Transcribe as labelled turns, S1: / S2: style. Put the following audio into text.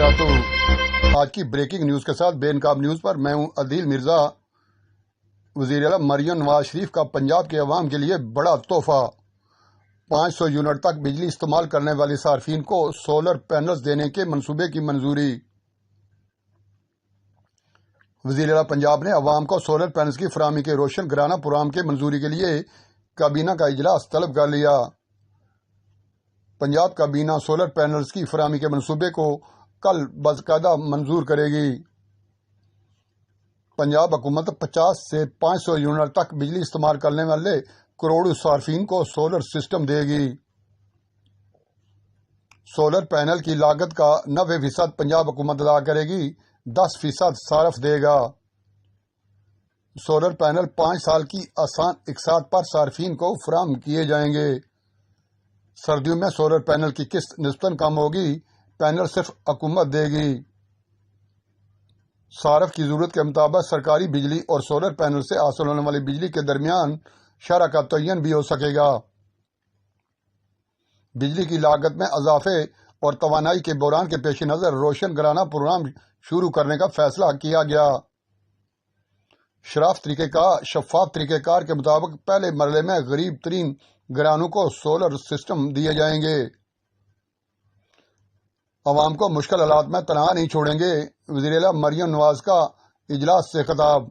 S1: وبرکاتہ۔ آج کی بریکنگ نیوز کے ساتھ بے نقاب نیوز پر میں ہوں عدیل مرزا۔ وزیر اعلیٰ مریم نواز شریف کا پنجاب کے عوام کے لیے بڑا تحفہ، 500 یونٹ تک بجلی استعمال کرنے والے صارفین کو سولر پینلز دینے کے منصوبے کی منظوری۔ وزیر اعلیٰ پنجاب نے عوام کو سولر پینلز کی فراہمی کے روشن گرانہ پروگرام کے منظوری کے لیے کابینہ کا اجلاس طلب کر لیا۔ پنجاب کابینہ سولر پینلز کی فراہمی کے منصوبے کو کل باقاعدہ منظور کرے گی۔ پنجاب حکومت 50 سے 500 یونٹ تک بجلی استعمال کرنے والے کروڑوں صارفین کو سولر سسٹم دے گی۔ سولر پینل کی لاگت کا 90% پنجاب حکومت ادا کرے گی، 10% صارف دے گا۔ سولر پینل 5 سال کی آسان اقساط پر صارفین کو فراہم کیے جائیں گے۔ سردیوں میں سولر پینل کی قسط نسبتاً کم ہوگی، پینل صرف حکومت دے گی۔ صارف کی ضرورت کے مطابق سرکاری بجلی اور سولر پینل سے حاصل ہونے والی بجلی کے درمیان شرح کا تعین بھی ہو سکے گا۔ بجلی کی لاگت میں اضافے اور توانائی کے بحران کے پیش نظر روشن گرانہ پروگرام شروع کرنے کا فیصلہ کیا گیا۔ شفاف طریقہ کار کے مطابق پہلے مرحلے میں غریب ترین گھرانوں کو سولر سسٹم دیے جائیں گے۔ عوام کو مشکل حالات میں تنہا نہیں چھوڑیں گے، وزیر اعلیٰ مریم نواز کا اجلاس سے خطاب۔